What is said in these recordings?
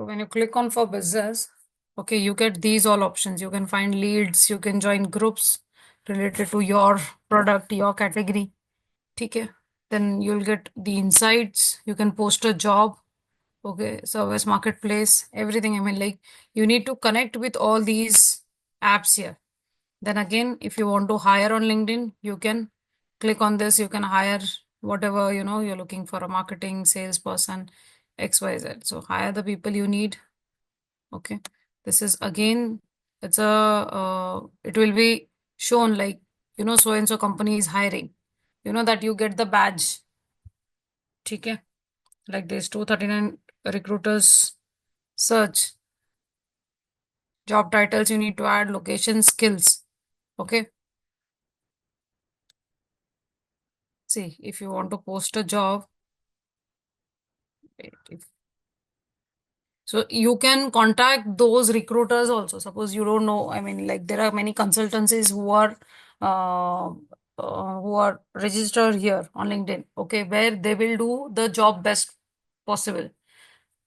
when you click on for business, okay, you get these all options. You can find leads, you can join groups related to your product, your category. Okay. Then you'll get the insights. You can post a job. Okay. Service marketplace, everything. I mean, like you need to connect with all these apps here. Then again, if you want to hire on LinkedIn, you can click on this. You can hire whatever, you're looking for a marketing salesperson, XYZ. So hire the people you need. Okay. This is again, it will be shown like, so and so company is hiring. That you get the badge. Okay. Like this 239 recruiters search. Job titles you need to add, location, skills. Okay. See, if you want to post a job, wait, so you can contact those recruiters also. Suppose you don't know, I mean, like there are many consultancies uh, who are registered here on LinkedIn, okay, where they will do the job best possible.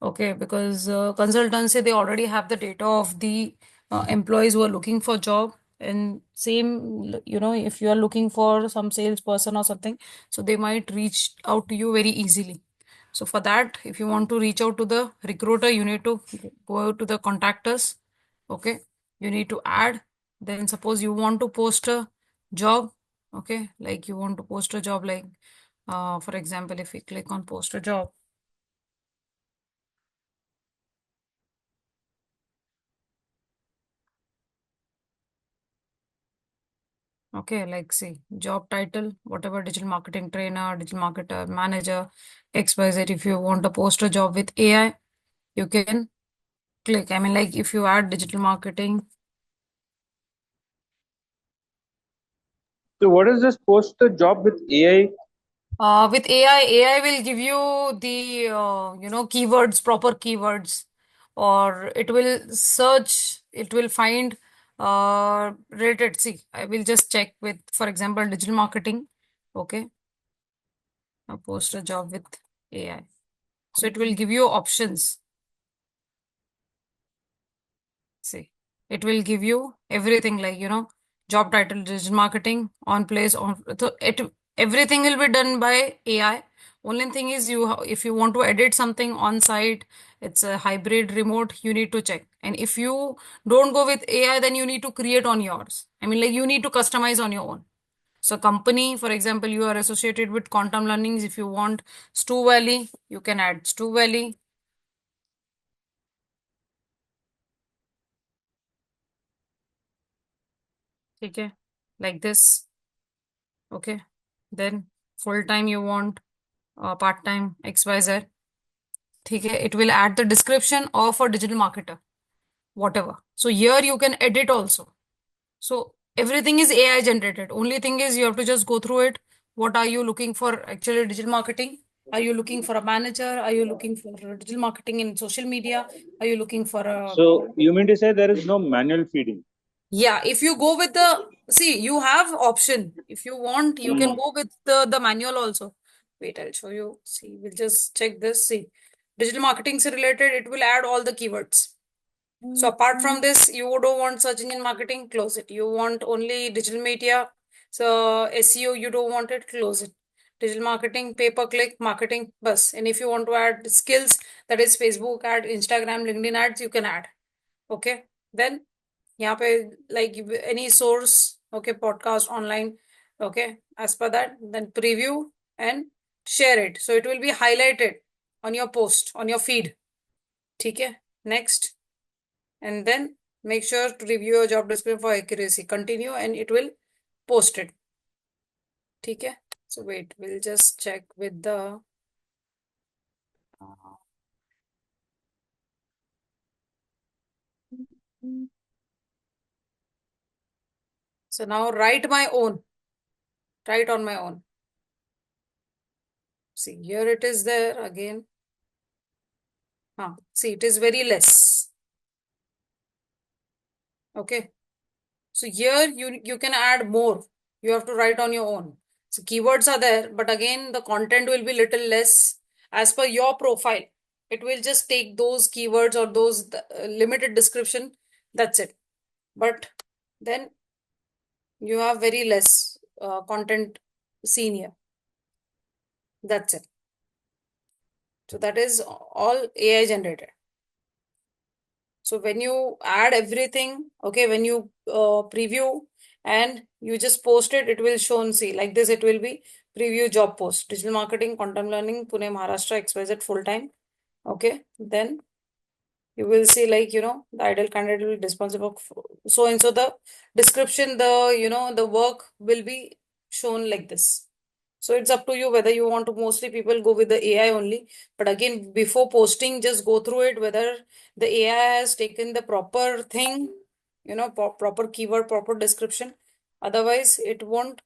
Okay, because consultancy, they already have the data of the employees who are looking for job. And same, if you are looking for some salesperson or something, so they might reach out to you very easily. So for that, if you want to reach out to the recruiter, you need to go to the contactors. Okay, you need to add. Then suppose you want to post a job. Okay, like you want to post a job, like for example, if we click on post a job. Okay, like see, job title, whatever, digital marketing trainer, digital marketer, manager, XYZ. If you want to post a job with AI, you can click. I mean, like if you add digital marketing, So what is this post the job with AI? with AI will give you the, keywords, proper keywords, or it will search, it will find related. See, I will just check with, for example, digital marketing. Okay, now post a job with AI. So it will give you options. See, it will give you everything like, job title, digital marketing, on place, on. So everything will be done by AI. Only thing is if you want to edit something on site, it's a hybrid remote, you need to check. And if you don't go with AI, then you need to create on yours. I mean, like you need to customize on your own. So company, for example, you are associated with Quantum Learnings. If you want Stu Valley, you can add Stu Valley. Okay, like this. Okay, then full time you want, part time, XYZ. Okay, it will add the description of a digital marketer, whatever. So here you can edit also. So everything is AI generated. Only thing is you have to just go through it. What are you looking for actually digital marketing? Are you looking for a manager? Are you looking for digital marketing in social media? Are you looking for a, So you mean to say there is no manual feeding? yeah, if you go with the, see, you have option. If you want, you can Hmm. go with the manual also. Wait, I'll show you. See, we'll just check this. See, digital marketing is related, it will add all the keywords. So apart from this, you don't want search engine marketing, close it. You want only digital media. So SEO, you don't want it, close it. Digital marketing, pay-per-click marketing, bus. And if you want to add skills, that is Facebook ad, Instagram, LinkedIn ads, you can add. Okay. Then यहाँ पे like any source, okay, podcast online, okay, as per that, then preview and share it, so it will be highlighted on your post, on your feed. ठीक है, next, and then make sure to review your job description for accuracy, continue, and it will post it. ठीक है, so wait, we'll just check with the uh, so now write on my own. See, here it is there again. See, it is very less. Okay. So here you can add more. You have to write on your own. So keywords are there, but again the content will be little less as per your profile. It will just take those keywords or those limited description. That's it. But then you have very less content seen here. That's it. So that is all AI generated. So when you add everything, okay, when you preview and you just post it, it will show and see like this. It will be preview job post, digital marketing, content learning, Pune, Maharashtra, XYZ full time. Okay, then you will see like the ideal candidate will be responsible for so and so the description, the work will be shown like this. So it's up to you whether you want to, mostly people go with the AI only. But again, before posting, just go through it whether the AI has taken the proper thing, proper keyword, proper description. Otherwise, it won't.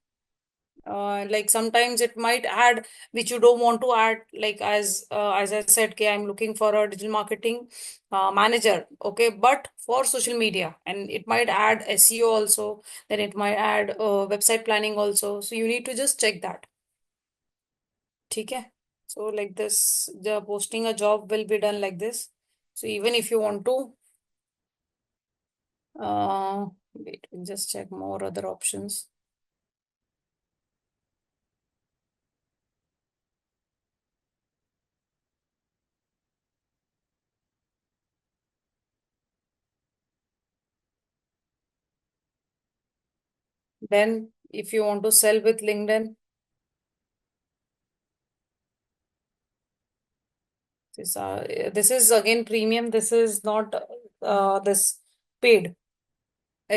Like sometimes it might add which you don't want to add. Like as I said, okay, I'm looking for a digital marketing manager. Okay, but for social media, and it might add SEO also. Then it might add website planning also. So you need to just check that. Okay. So like this, the posting a job will be done like this. So even if you want to, wait, we'll just check more other options. Then if you want to sell with LinkedIn, this is again premium. This is not this paid.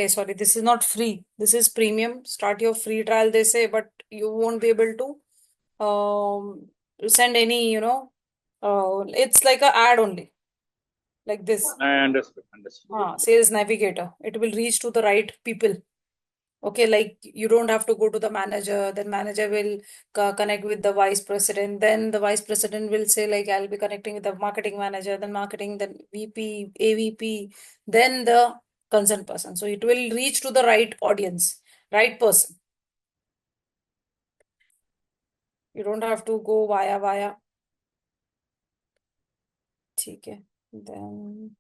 Sorry, this is not free. This is premium. Start your free trial, they say, but you won't be able to send any, it's like a ad only, like this. I understood. Understood. Sales navigator. It will reach to the right people. Okay, like you don't have to go to the manager, then manager will connect with the vice president, then the vice president will say like I'll be connecting with the marketing manager, then marketing, then VP, AVP, then the concerned person. So it will reach to the right audience, right person. You don't have to go via. Okay, then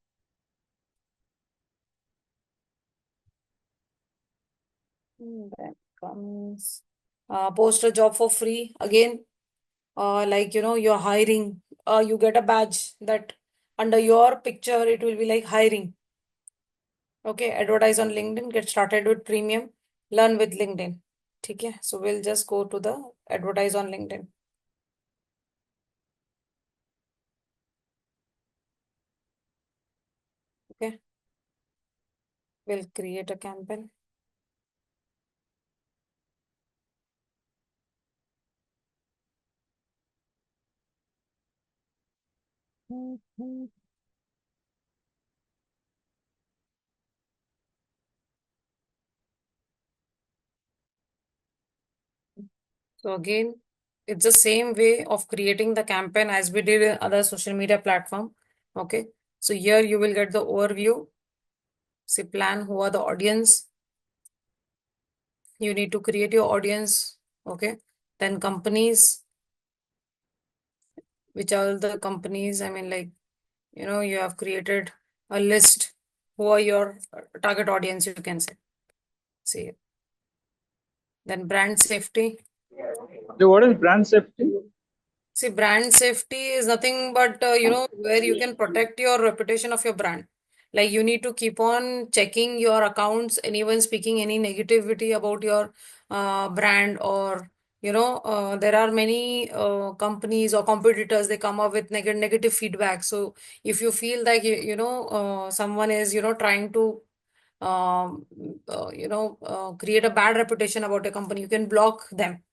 then comes post a job for free again. Like you're hiring, you get a badge that under your picture it will be like hiring. Okay, advertise on LinkedIn, get started with premium, learn with LinkedIn. Okay, so we'll just go to the advertise on LinkedIn. Okay, we'll create a campaign. So again, it's the same way of creating the campaign as we did in other social media platform. Okay, so here you will get the overview. See, plan who are the audience. You need to create your audience. Okay, then companies, which are the companies. I mean, like you have created a list. Who are your target audience? You can say. See, then brand safety. So what is brand safety? See, brand safety is nothing but, where you can protect your reputation of your brand. Like you need to keep on checking your accounts, anyone speaking any negativity about your brand, or, there are many companies or competitors, they come up with negative feedback. So if you feel like, someone is, trying to, create a bad reputation about a company, you can block them.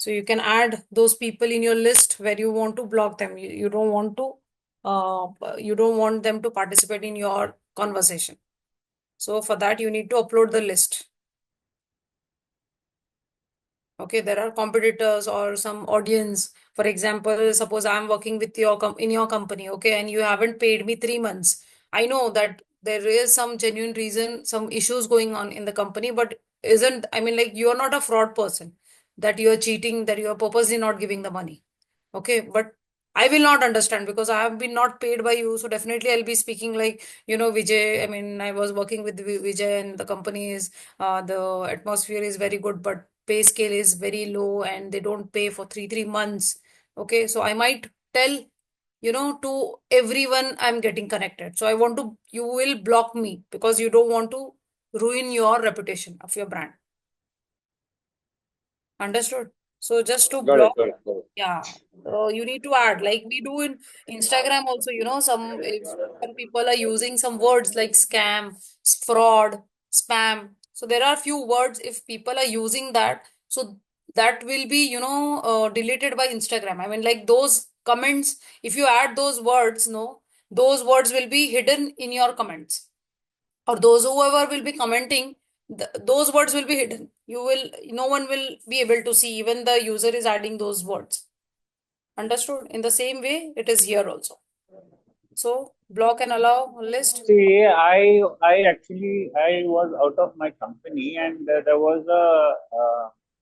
So you can add those people in your list where you want to block them. You don't want to, you don't want them to participate in your conversation. So for that, you need to upload the list. Okay, there are competitors or some audience. For example, suppose I'm working with your in your company, okay, and you haven't paid me 3 months. I know that there is some genuine reason, some issues going on in the company, but isn't, I mean, like you are not a fraud person that you are cheating, that you are purposely not giving the money. Okay, but I will not understand because I have been not paid by you. So definitely I'll be speaking like, Vijay. I mean, I was working with Vijay and the company is, the atmosphere is very good, but pay scale is very low and they don't pay for three months. Okay. So I might tell, to everyone I'm getting connected. So you will block me because you don't want to ruin your reputation of your brand. Understood? So just to Got it, block. got it, got it. Yeah, you need to add like we do in Instagram also, some if some people are using some words like scam, fraud, spam. So there are few words if people are using that, so that will be, deleted by Instagram. I mean, like those comments, if you add those words, no, those words will be hidden in your comments, or those whoever will be commenting, those words will be hidden. No one will be able to see, even the user is adding those words. Understood? In the same way it is here also. So block and allow list. See, I actually I was out of my company, and there was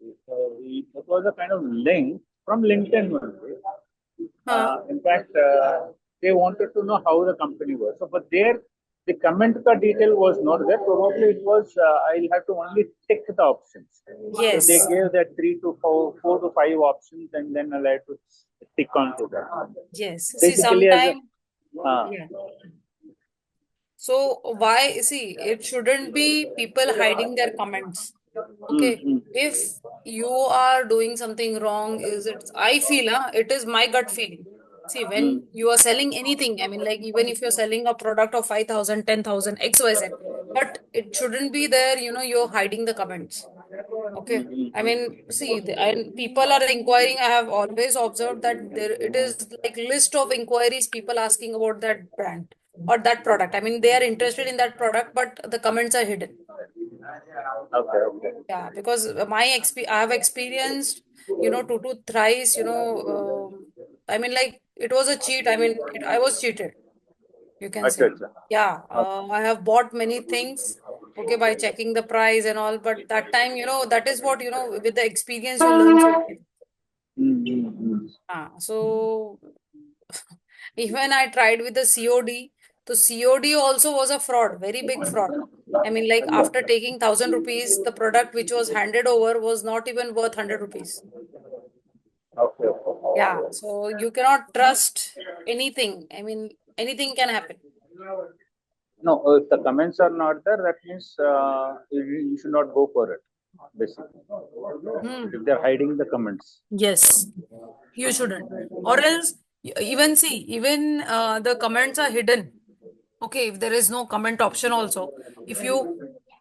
it was a kind of link from LinkedIn only. Huh? In fact, they wanted to know how the company was. So, but there, the comment ka detail was not there. Probably it was, I'll have to only tick the options. So they Yes, gave that 4 to 5 options, and then I'll have to tick on to that. yes, see Basically, as a, sometime. uh, Yeah. So why, see, it shouldn't be people hiding their comments. mm, Okay. mm, If you are doing something wrong, I feel, it is my gut feeling. See, mm, when you are selling anything, I mean, like even if you're selling a product of 5,000, 10,000, XYZ, but it shouldn't be there, you're hiding the comments. mm, Okay. I mm, mean, see, and people are inquiring. I have always observed that there it is like list of inquiries, people asking about that brand or that product. I mean, they are interested in that product, but the comments are hidden. okay, okay. Yeah, because I have experienced, two to thrice, I mean, like it was a cheat. I mean, I was cheated, you can Acha, say. acha. Yeah, Okay. I have bought many things, okay, by checking the price and all. But that time, that is what, with the experience, you learn so many. Mm, mm, mm. So even I tried with the COD. So COD also was a fraud, very big fraud. I mean, like after taking 1,000 rupees, the product which was handed over was not even worth 100 rupees. Okay, okay. Yeah, so you cannot trust anything. I mean, anything can happen. No, if the comments are not there, that means you should not go for it, basically. Hmm. If they're hiding the comments. Yes, you shouldn't. Or else, even see, even the comments are hidden. Okay, if there is no comment option also, if you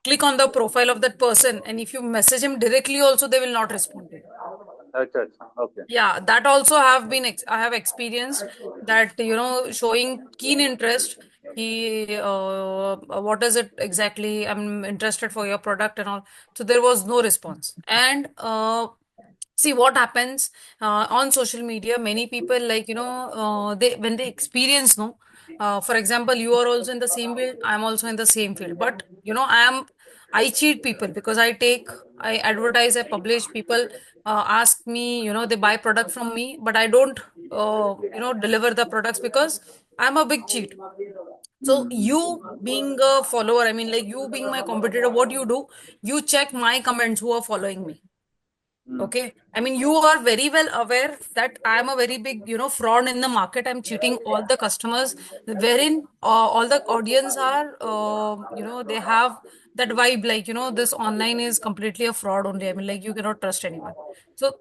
click on the profile of that person and if you message him directly also, they will not respond to you. Acha, acha. Okay. Yeah, that also I have experienced that, showing keen interest. What is it exactly? I'm interested for your product and all. So there was no response. And see what happens on social media. Many people, like, they when they experience, no, for example, you are also in the same field. I'm also in the same field. But I cheat people because I advertise, I publish. People ask me, they buy product from me, but I don't, deliver the products because I'm a big cheat. So you being a follower, I mean, like you being my competitor, what you do, you check my comments who are following me. Mm, Okay. I mean, you are very well aware that I am a very big, fraud in the market. I'm cheating all the customers, wherein all the audience are, they have that vibe, like, this online is completely a fraud only. I mean, like, you cannot trust anyone. So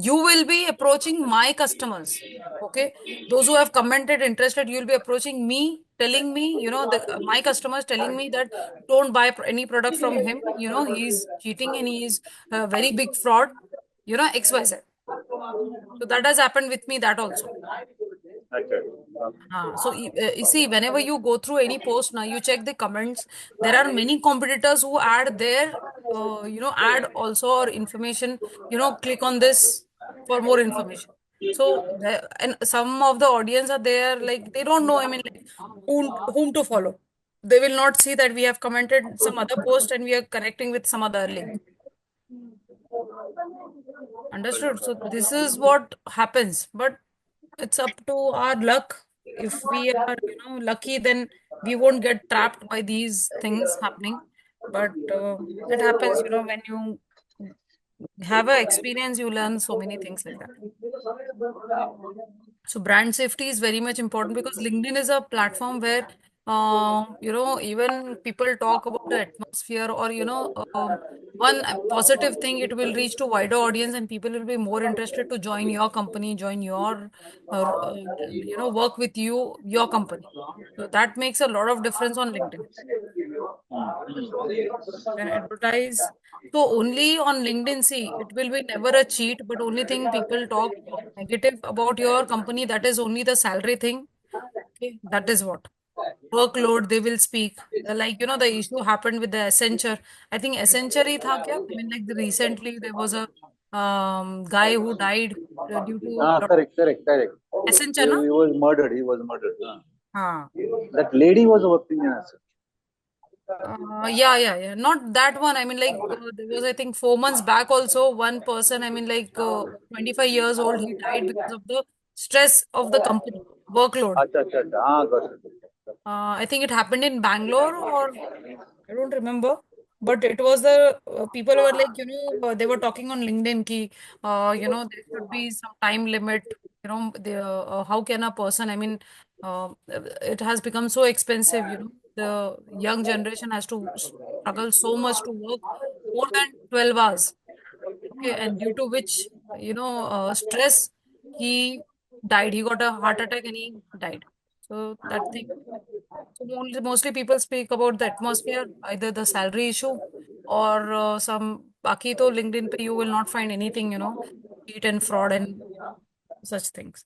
you will be approaching my customers. Okay. Those who have commented interested, you'll be approaching me, telling me, my customers telling me that don't buy any product from him. He's cheating and he is a very big fraud, XYZ. So that has happened with me, that also. acha. Okay. So you see, whenever you go through any post now, you check the comments. There are many competitors who add their, add also or information. Click on this for more information. So and some of the audience are there, like they don't know. I mean, like whom to follow. They will not see that we have commented some other post and we are connecting with some other link. Understood? So this is what happens. But it's up to our luck. If we are, lucky, then we won't get trapped by these things happening. But it happens, when you have a experience, you learn so many things like that. So brand safety is very much important because LinkedIn is a platform where, even people talk about the atmosphere or, one positive thing, it will reach to wider audience and people will be more interested to join your company, join your, work with you, your company. So that makes a lot of difference on LinkedIn. Then advertise. So only on LinkedIn, see, it will be never a cheat, but only thing people talk negative about your company, that is only the salary thing. Okay, that is what. Workload, they will speak. Like, the issue happened with the Accenture. I think Accenture ही था क्या? I mean, like recently there was a guy who died due to Ah, correct, correct, correct. Accenture, na? He was murdered. He was murdered. हाँ. That lady was working in us. Yeah. Not that one. I mean, like, there was, I think, 4 months back also, one person, I mean, like, 25 years old, he died because of the stress of the company, workload. Acha, acha, acha. Ah, got it. I think it happened in Bangalore, or I don't remember. But it was the people were like, they were talking on LinkedIn ki, there should be some time limit. How can a person, I mean, it has become so expensive, the young generation has to struggle so much to work more than 12 hours. Okay, and due to which, stress, he died. He got a heart attack and he died. So that thing. So mostly people speak about the atmosphere, either the salary issue or some. Baki to LinkedIn pe you will not find anything, cheat and fraud and such things.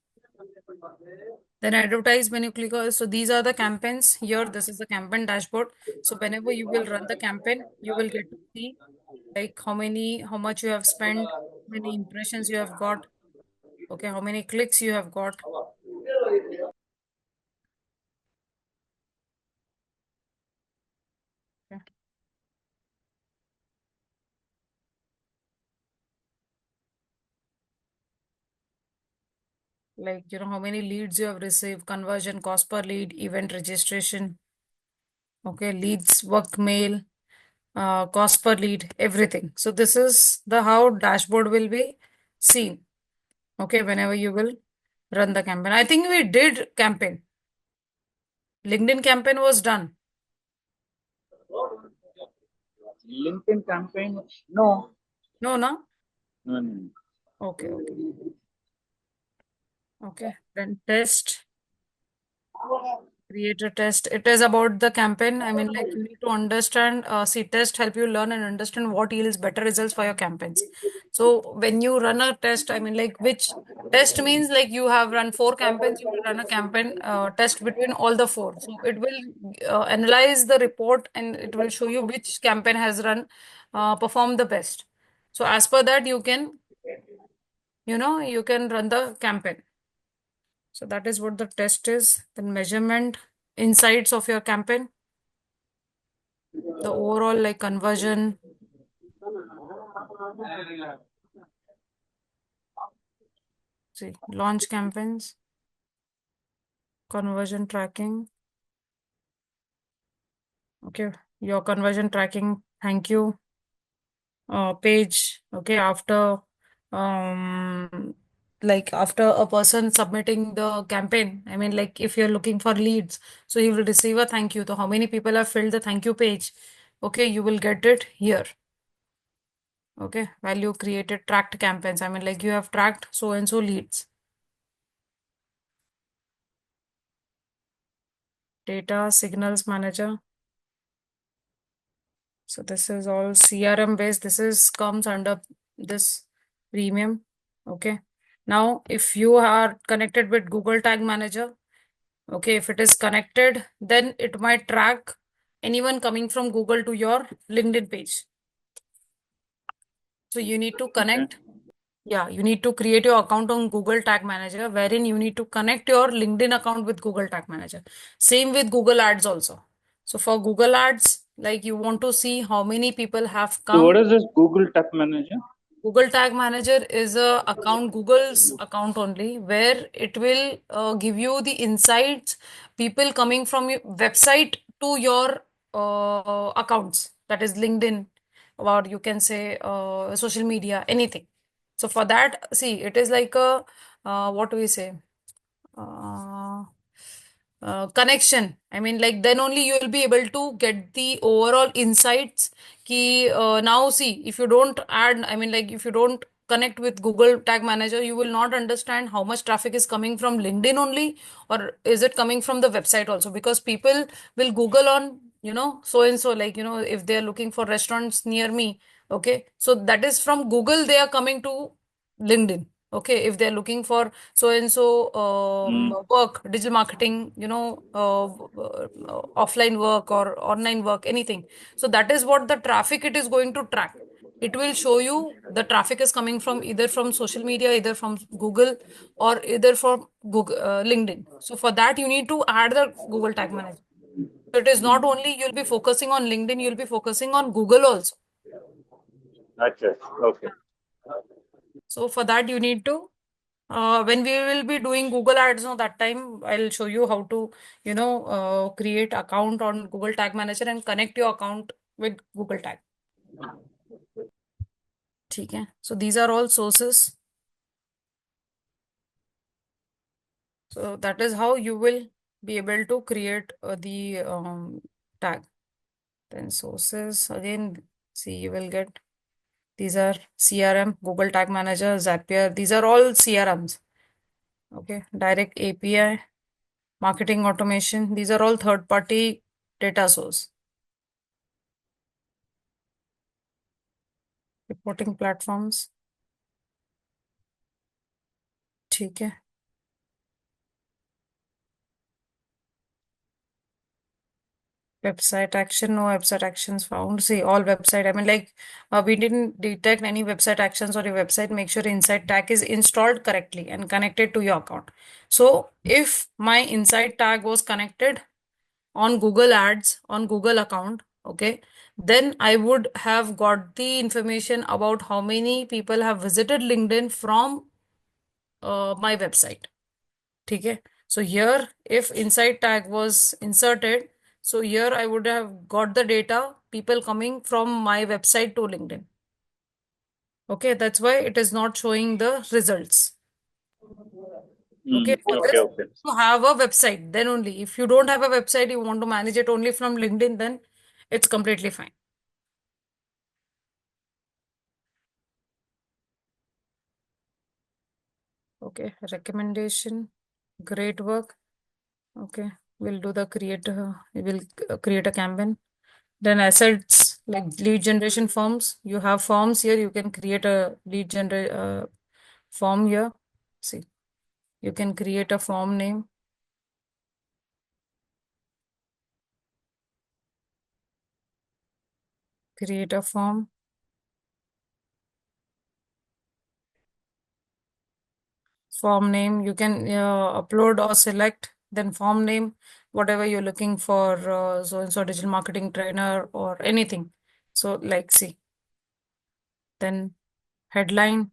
Then advertise when you click on. So these are the campaigns here. This is the campaign dashboard. So whenever you will run the campaign, you will get to see like how much you have spent, how many impressions you have got, okay, how many clicks you have got. Okay. Like, how many leads you have received, conversion, cost per lead, event registration, okay, leads, work mail, cost per lead, everything. So this is the how dashboard will be seen. Okay, whenever you will run the campaign. I think we did campaign. LinkedIn campaign was done. LinkedIn campaign? No. No, no? No, no. Okay. Okay. Then test. Create a test. It is about the campaign. I mean, like you need to understand, see, test help you learn and understand what yields better results for your campaigns. So when you run a test, I mean, like which test means like you have run 4 campaigns, you will run a campaign test between all the four. So it will analyze the report and it will show you which campaign has run, performed the best. So as per that, you can run the campaign. So that is what the test is. Then measurement, insights of your campaign, the overall like conversion. See, launch campaigns, conversion tracking. Okay, your conversion tracking. Thank you. Page. Okay, after like after a person submitting the campaign, I mean, like if you're looking for leads, so you will receive a thank you. So how many people have filled the thank you page? Okay, you will get it here. Okay, value created, tracked campaigns. I mean, like you have tracked so and so leads. Data signals manager. So this is all CRM based. This is comes under this premium. Okay. Now, if you are connected with Google Tag Manager, okay, if it is connected, then it might track anyone coming from Google to your LinkedIn page. So you need to connect. Yeah, you need to create your account on Google Tag Manager, wherein you need to connect your LinkedIn account with Google Tag Manager. Same with Google Ads also. So for Google Ads, like you want to see how many people have So what come. is this Google Tag Manager? Google Tag Manager is a account, Google's account only, where it will give you the insights, people coming from your website to your accounts. That is LinkedIn, or you can say social media, anything. So for that, see, it is like a what do we say? Uh, Connection. I mean, like then only you will be able to get the overall insights. Ki now see, if you don't add, I mean, like if you don't connect with Google Tag Manager, you will not understand how much traffic is coming from LinkedIn only, or is it coming from the website also? Because people will Google on, so and so, like, if they are looking for restaurants near me, okay, so that is from Google, they are coming to LinkedIn. Okay, if they're looking for so and so work, digital marketing, offline work or online work, anything. So that is what the traffic it is going to track. It will show you the traffic is coming from either from social media, either from Google, or either from Google, LinkedIn. So for that, you need to add the Google Tag Manager. So it is not only you'll be focusing on LinkedIn, you'll be focusing on Google also. Gotcha. Okay. So for that, you need to when we will be doing Google Ads, no, that time I'll show you how to, create account on Google Tag Manager and connect your account with Google Tag. ठीक है? So these are all sources. So that is how you will be able to create the tag. Then sources again. See, you will get these are CRM, Google Tag Manager, Zapier. These are all CRMs. Okay, direct API. Marketing automation. These are all third-party data source. Reporting platforms. ठीक है. Website action, no website actions found. See, all website. I mean, like, we didn't detect any website actions on your website. Make sure Insight tag is installed correctly and connected to your account. So, if my Insight tag was connected on Google Ads, on Google account, okay, then I would have got the information about how many people have visited LinkedIn from my website. Okay. So here, if inside tag was inserted, so here I would have got the data, people coming from my website to LinkedIn. Okay, that's why it is not showing the results. Okay, for Okay. this, Okay. you have a website, then only. If you don't have a website, you want to manage it only from LinkedIn, then it's completely fine. Okay, recommendation, great work. Okay, we'll do the we'll create a campaign. Then assets like lead generation forms. You have forms here. You can create a lead generate form here. See, you can create a form name. Create a form. Form name. You can upload or select. Then form name, whatever you're looking for. So and so digital marketing trainer or anything. So like see. Then headline.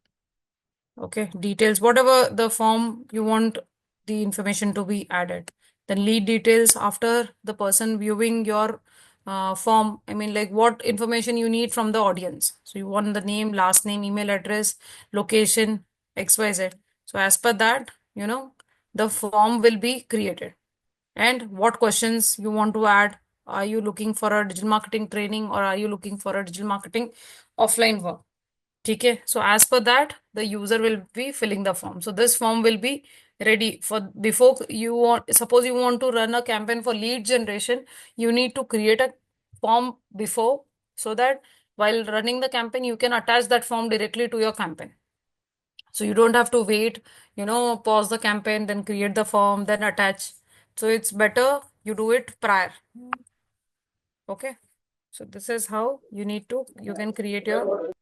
Okay, details, whatever the form you want the information to be added. Then lead details after the person viewing your form. I mean, like what information you need from the audience. So you want the name, last name, email address, location, XYZ. So as per that, the form will be created. And what questions you want to add. Are you looking for a digital marketing training or are you looking for a digital marketing offline work? Okay, so as per that, the user will be filling the form. So this form will be ready for before you want, suppose you want to run a campaign for lead generation, you need to create a form before so that while running the campaign, you can attach that form directly to your campaign. So you don't have to wait, pause the campaign, then create the form, then attach. So it's better you do it prior. Okay. So this is how you can create your,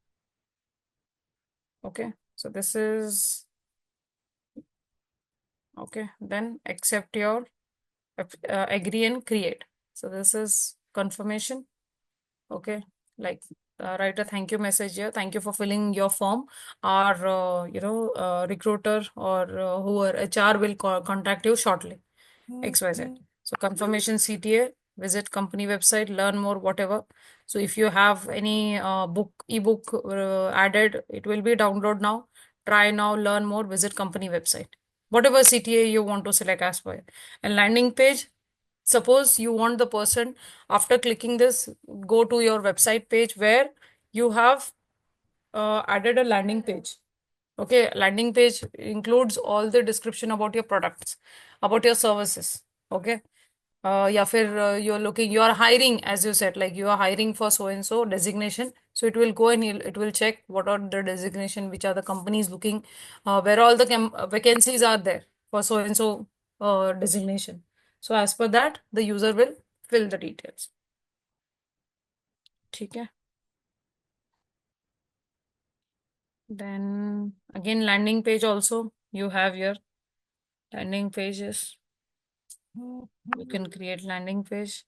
okay. So this is okay, then accept your agree and create. So this is confirmation. Okay, like write a thank you message here. Thank you for filling your form. Our recruiter or whoever HR will contact you shortly. XYZ. So confirmation CTA, visit company website, learn more, whatever. So if you have any ebook added, it will be download now. Try now, learn more, visit company website. Whatever CTA you want to select as per. And landing page, suppose you want the person after clicking this, go to your website page where you have added a landing page. Okay, landing page includes all the description about your products, about your services. Okay, या फिर you are hiring, as you said, like you are hiring for so and so designation. So it will go and it will check what are the designation, which are the companies looking, where all the vacancies are there for so and so designation. So as per that, the user will fill the details. ठीक है. Then again, landing page also you have your landing pages. You can create landing page.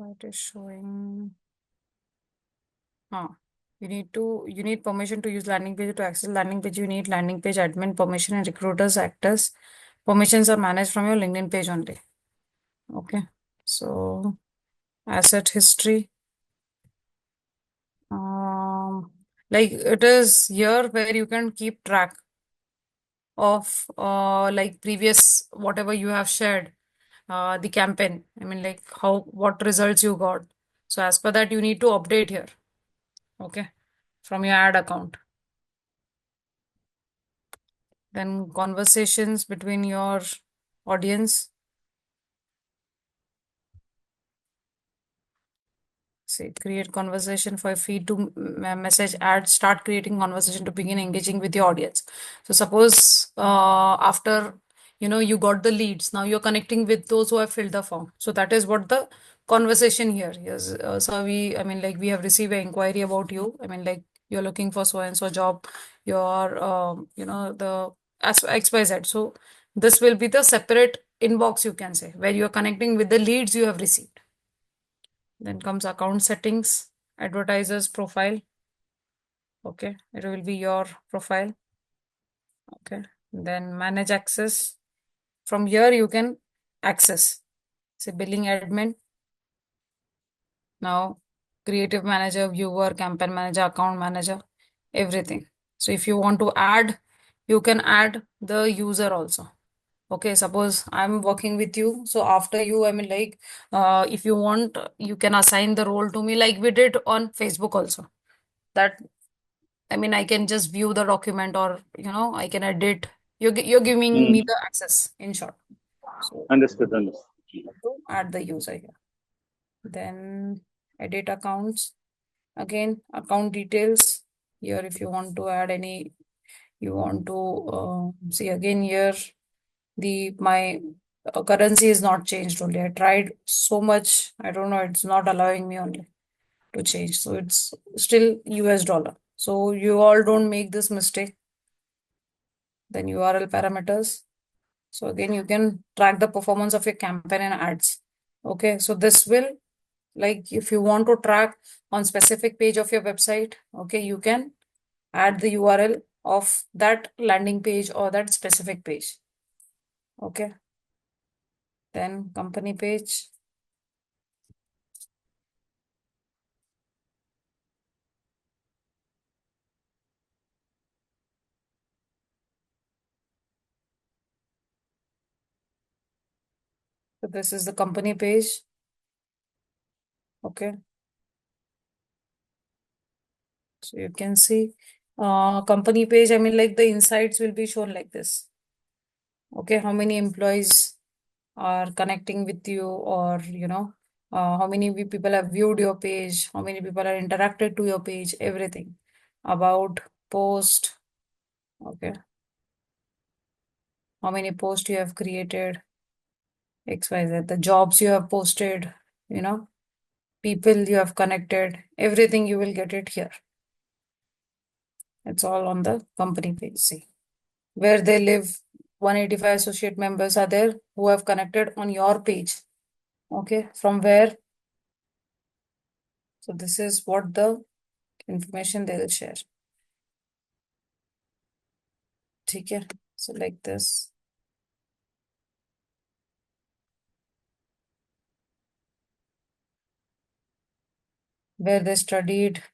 What is showing? You need permission to use landing page. To access landing page, you need landing page admin permission and recruiters actors. Permissions are managed from your LinkedIn page only. Okay. So asset history. Like it is here where you can keep track of like previous whatever you have shared, the campaign. I mean, like what results you got. So as per that, you need to update here. Okay. From your ad account. Then conversations between your audience. Say create conversation for feed to message ad. Start creating conversation to begin engaging with your audience. So suppose after you got the leads, now you're connecting with those who have filled the form. So that is what the conversation here is. So I mean, like we have received an inquiry about you. I mean, like you're looking for so and so job. You're the XYZ. So this will be the separate inbox, you can say, where you're connecting with the leads you have received. Then comes account settings, advertiser's profile. Okay, it will be your profile. Okay, then manage access. From here, you can access. Say billing admin. Now, creative manager, viewer, campaign manager, account manager, everything. So if you want to add, you can add the user also. Okay, suppose I'm working with you. So after you, I mean, like, if you want, you can assign the role to me, like we did on Facebook also. That I mean, I can just view the document, or I can edit. You're giving me Mm. the access, in short. So Understood. Understood. to add the user here. Then edit accounts. Again, account details. Here, if you want to add any, you want to see again here. My currency is not changed only. I tried so much. I don't know. It's not allowing me only to change. So it's still US dollar. So you all don't make this mistake. Then URL parameters. So again, you can track the performance of your campaign and ads. Okay, so this will, like, if you want to track on specific page of your website, okay, you can add the URL of that landing page or that specific page. Okay, then company page. So this is the company page. Okay, so you can see company page. I mean, like the insights will be shown like this. Okay, how many employees are connecting with you, or how many people have viewed your page, how many people are interacted to your page, everything about post. Okay, how many posts you have created, XYZ, the jobs you have posted, you know, people you have connected, everything you will get it here. It's all on the company page. See where they live. 185 associate members are there who have connected on your page. Okay, from where? So this is what the information they will share. Okay, so like this. Where they studied,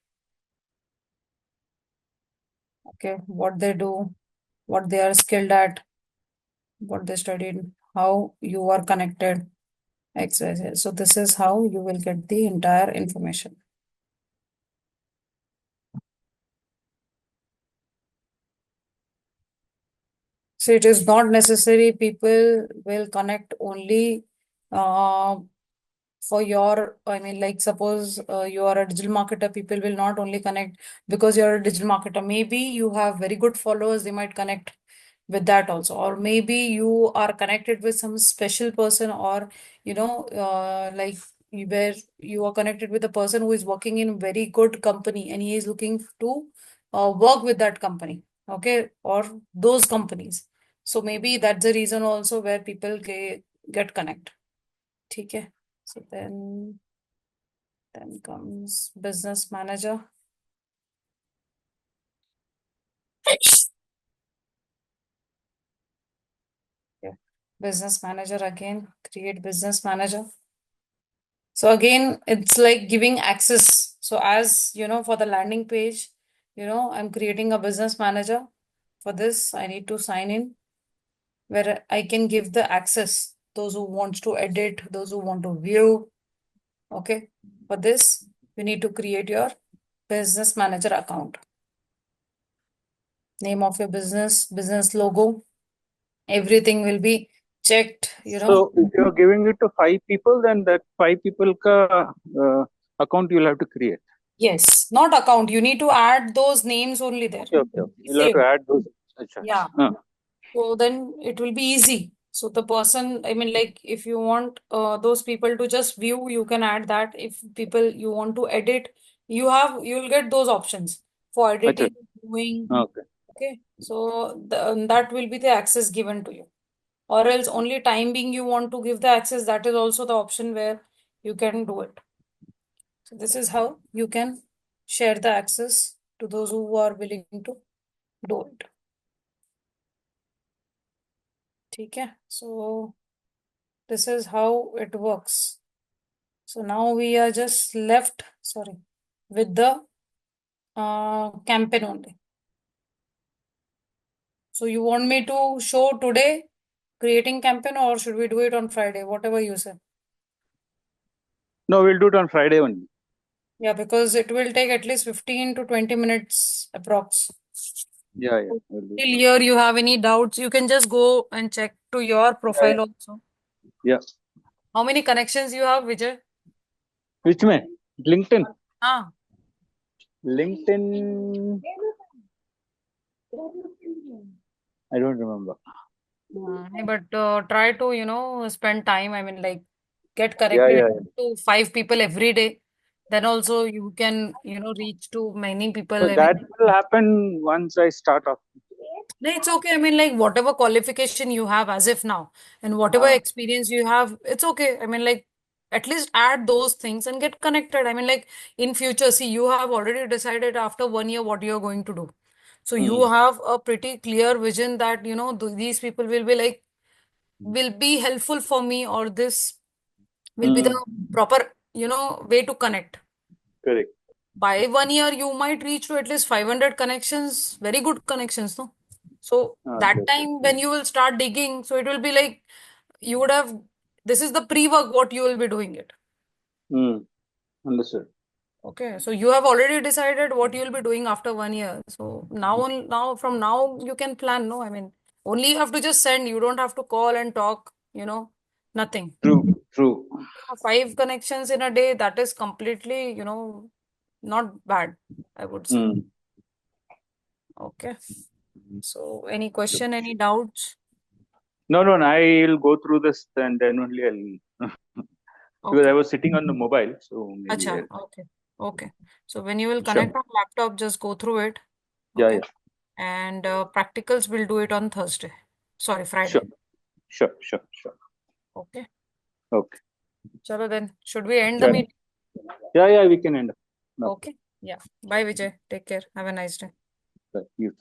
okay, what they do, what they are skilled at, what they studied, how you are connected, XYZ. So this is how you will get the entire information. So it is not necessary people will connect only uh, for your, I mean, like suppose you are a digital marketer, people will not only connect because you're a digital marketer. Maybe you have very good followers, they might connect with that also. Or maybe you are connected with some special person, or like where you are connected with a person who is working in very good company and he is looking to work with that company, okay, or those companies. So maybe that's the reason also where people get connect. Okay. So then comes business manager. Okay. Business manager again, create business manager. So again, it's like giving access. So as you know, for the landing page, I'm creating a business manager. For this, I need to sign in where I can give the access. Those who wants to edit, those who want to view. Okay. For this, you need to create your business manager account. Name of your business logo, everything will be checked. So if you're giving it to 5 people, then that 5 people ka account you'll have to create. Yes, not account. You need to add those names only there. Okay. You'll have Save. to add those. Achha. Yeah. So then it will be easy. So the person, I mean, like if you want those people to just view, you can add that. If people you want to edit, you'll get those options for Achha. editing, viewing. Okay. Okay. So that will be the access given to you. Or else only time being you want to give the access, that is also the option where you can do it. So this is how you can share the access to those who are willing to do it. Okay, so this is how it works. So now we are just left, sorry, with the campaign only. So you want me to show today creating campaign, or should we do it on Friday? Whatever you say. No, we'll do it on Friday only. Yeah, because it will take at least 15 to 20 minutes approx. Yeah. Till here you have any doubts, you can just go and check to your profile also. Yeah. How many connections you have, Vijay? Which one? LinkedIn. Ah, LinkedIn. I don't remember. but try to, spend time. I mean, like get Yeah. connected to 5 people every day. Then also you can, reach to many people. So I that mean, will happen once I start off. no, it's okay. I mean, like whatever qualification you have as if now and whatever experience you have, it's okay. I mean, like at least add those things and get connected. I mean, like in future, see, you have already decided after 1 year what you're going to do. So you have a pretty clear vision that, these people will be like, will be helpful for me, or this will be the proper, way to connect. Correct. By 1 year, you might reach to at least 500 connections, very good connections, no? So that time when you will start digging, so it will be like you would have, this is the pre-work what you will be doing it. Understood. Okay, so you have already decided what you will be doing after 1 year. So now from now you can plan, no? I mean, only you have to just send, you don't have to call and talk, nothing. True. 5 connections in a day, that is completely, not bad, I would say. Mm. Okay. So, any question, any doubts? No, I'll go through this and then only I'll because I Okay. was sitting on the mobile, so maybe Acha, I'll. okay. Okay. So, when you will Sure. connect on laptop, just go through it. Yeah, Okay. yeah. And practicals we'll do it on Thursday. Sorry, Sure, Friday. sure. Okay. Okay. Chalo then. Should we end the Done. meeting? Yeah, we can end up. No, Okay. Yeah. Bye, Vijay. Take care. Have a nice day. you.